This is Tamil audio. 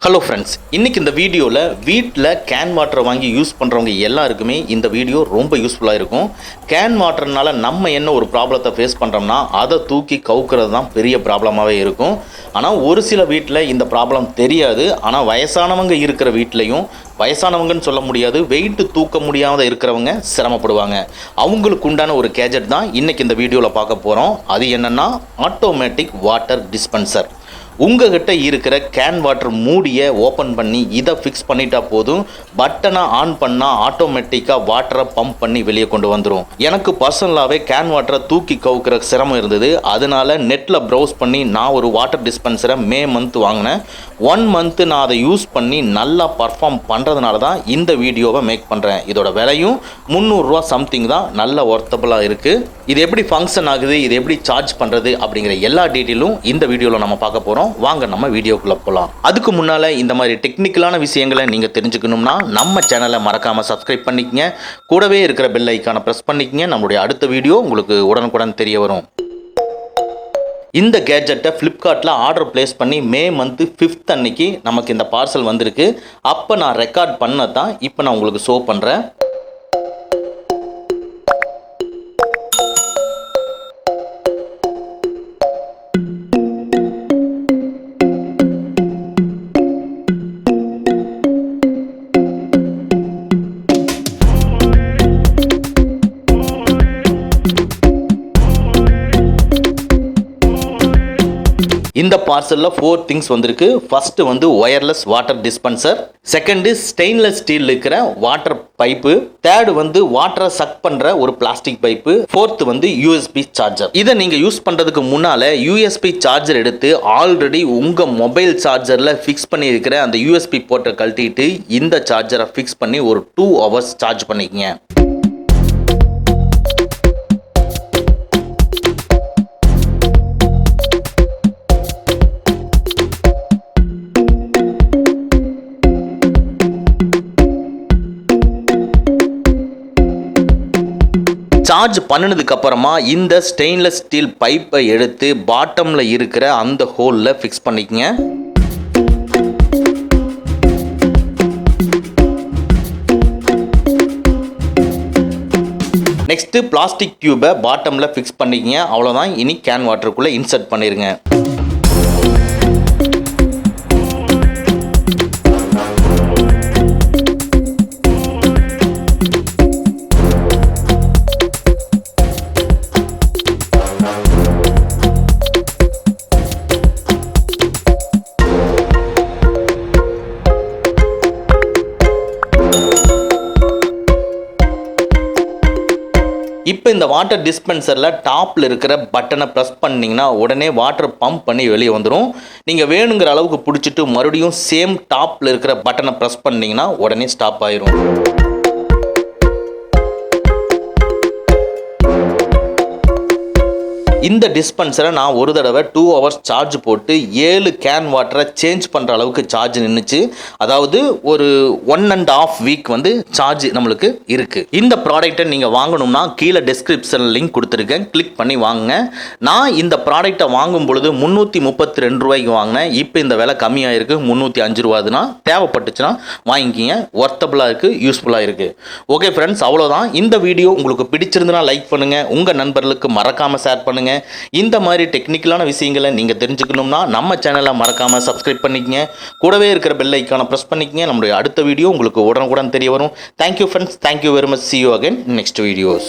ஹலோ ஃப்ரெண்ட்ஸ், இன்றைக்கி இந்த வீடியோவில் வீட்டில் கேன் வாட்டரை வாங்கி யூஸ் பண்ணுறவங்க எல்லாருக்குமே இந்த வீடியோ ரொம்ப யூஸ்ஃபுல்லாக இருக்கும். கேன் வாட்டர்னால நம்ம என்ன ஒரு ப்ராப்ளத்தை ஃபேஸ் பண்ணுறோம்னா அதை தூக்கி கவுக்கிறது தான் பெரிய ப்ராப்ளமாகவே இருக்கும். ஆனால் ஒரு சில வீட்டில் இந்த ப்ராப்ளம் தெரியாது. ஆனால் வயசானவங்க இருக்கிற வீட்லேயும், வயசானவங்கன்னு சொல்ல முடியாது, வெயிட்டு தூக்க முடியாத இருக்கிறவங்க சிரமப்படுவாங்க. அவங்களுக்கு உண்டான ஒரு கேஜெட் தான் இன்றைக்கி இந்த வீடியோவில் பார்க்க போகிறோம். அது என்னென்னா ஆட்டோமேட்டிக் வாட்டர் டிஸ்பென்சர். உங்ககிட்ட இருக்கிற கேன் வாட்டர் மூடியை ஓப்பன் பண்ணி இதை ஃபிக்ஸ் பண்ணிட்டா போதும், பட்டனை ஆன் பண்ணால் ஆட்டோமேட்டிக்காக வாட்டரை பம்ப் பண்ணி வெளியே கொண்டு வந்துடும். எனக்கு பர்சனலாகவே கேன் வாட்டரை தூக்கி கவுக்கிற சிரமம் இருந்தது. அதனால நெட்டில் ப்ரௌஸ் பண்ணி நான் ஒரு வாட்டர் டிஸ்பென்சரை மே மந்த் வாங்கினேன். 1 மந்த்து நான் அதை யூஸ் பண்ணி நல்லா பர்ஃபார்ம் பண்ணுறதுனால தான் இந்த வீடியோவை மேக் பண்ணுறேன். இதோட விலையும் 300 ரூபா சம்திங் தான், நல்ல ஒர்த்தபுளாக இருக்குது. இது எப்படி ஃபங்க்ஷன் ஆகுது, இது எப்படி சார்ஜ் பண்ணுறது அப்படிங்கிற எல்லா டீட்டெயிலும் இந்த வீடியோவில் நம்ம பார்க்க போகிறோம். வாங்க நம்ம வீடியோக்குள்ளே போகலாம். அதுக்கு முன்னால் இந்த மாதிரி டெக்னிக்கலான விஷயங்களை நீங்கள் தெரிஞ்சுக்கணும்னா நம்ம சேனலை மறக்காமல் சப்ஸ்கிரைப் பண்ணிக்கங்க. கூடவே இருக்கிற பெல் ஐக்கானை ப்ரெஸ் பண்ணிக்கங்க. நம்மளுடைய அடுத்த வீடியோ உங்களுக்கு உடனுக்குடன் தெரிய வரும். இந்த கேட்ஜெட்டை ஃப்ளிப்கார்ட்டில் ஆர்டர் பிளேஸ் பண்ணி மே மந்த்து 5th அன்னைக்கு நமக்கு இந்த பார்சல் வந்திருக்கு. அப்போ நான் ரெக்கார்ட் பண்ண தான் இப்போ நான் உங்களுக்கு ஷோ பண்ணுறேன். இந்த பார்சலில் 4 திங்ஸ் வந்திருக்கு. ஃபர்ஸ்ட் வந்து wireless water dispenser, second stainless steel இருக்கிற வாட்டர் பைப்பு, தேர்டு வந்து வாட்டரை சக் பண்ணுற ஒரு பிளாஸ்டிக் பைப்பு, ஃபோர்த் வந்து யூஎஸ்பி சார்ஜர். இதை நீங்கள் யூஸ் பண்ணுறதுக்கு முன்னால் யூஎஸ்பி சார்ஜர் எடுத்து ஆல்ரெடி உங்கள் மொபைல் சார்ஜரில் ஃபிக்ஸ் பண்ணியிருக்கிற அந்த யூஎஸ்பி போர்ட்டை கழட்டிட்டு இந்த சார்ஜரை ஃபிக்ஸ் பண்ணி ஒரு 2 hours சார்ஜ் பண்ணிக்கங்க. சார்ஜ் பண்ணினதுக்கு அப்புறமா இந்த ஸ்டெயின்லெஸ் ஸ்டீல் பைப்பை எடுத்து பாட்டமில் இருக்கிற அந்த ஹோலில் ஃபிக்ஸ் பண்ணிக்கங்க. நெக்ஸ்ட்டு பிளாஸ்டிக் டியூபை பாட்டமில் ஃபிக்ஸ் பண்ணிக்கங்க. அவ்வளோதான், இனி கேன் வாட்டருக்குள்ளே இன்சர்ட் பண்ணிடுங்க. இப்போ இந்த வாட்டர் டிஸ்பென்சரில் டாப்பில் இருக்கிற பட்டனை ப்ரெஸ் பண்ணிங்கன்னா உடனே வாட்டர் பம்ப் பண்ணி வெளியே வந்துடும். நீங்கள் வேணுங்கிற அளவுக்கு பிடிச்சிட்டு மறுபடியும் சேம் டாப்பில் இருக்கிற பட்டனை ப்ரெஸ் பண்ணிங்கன்னா உடனே ஸ்டாப் ஆயிரும். இந்த டிஸ்பென்சரை நான் ஒரு தடவை 2 hours சார்ஜ் போட்டு 7 கேன் வாட்டரை சேஞ்ச் பண்ணுற அளவுக்கு சார்ஜ் நின்றுச்சு. அதாவது ஒரு 1.5 week வந்து சார்ஜ் நம்மளுக்கு இருக்குது. இந்த ப்ராடக்டை நீங்கள் வாங்கணும்னா கீழே டிஸ்கிரிப்ஷனில் லிங்க் கொடுத்துருக்கேன், கிளிக் பண்ணி வாங்குங்க. நான் இந்த ப்ராடக்டை வாங்கும் பொழுது 332 ரூபாய்க்கு வாங்கினேன். இப்போ இந்த விலை கம்மியாக இருக்குது, 305 ரூபாதுன்னா தேவைப்பட்டுச்சுன்னா வாங்கிக்கிங்க. ஒர்த்தபுளாக இருக்குது, யூஸ்ஃபுல்லாக இருக்குது. ஓகே ஃப்ரெண்ட்ஸ், அவ்வளோதான். இந்த வீடியோ உங்களுக்கு பிடிச்சிருந்துன்னா லைக் பண்ணுங்கள், உங்கள் நண்பர்களுக்கு மறக்காமல் ஷேர் பண்ணுங்கள். இந்த மாதிரி டெக்னிக்கலான விஷயங்களை நீங்க தெரிஞ்சுக்கணும்னா நம்ம சேனலை மறக்காம சப்ஸ்கிரைப் பண்ணிக்கங்க. கூடவே இருக்கிற பெல் ஐகானை பிரஸ் பண்ணிக்கங்க. நம்மளுடைய அடுத்த வீடியோ உங்களுக்கு உடனுக்குடன் தெரிய வரும். Thank you friends, thank you very much. See you again in next videos.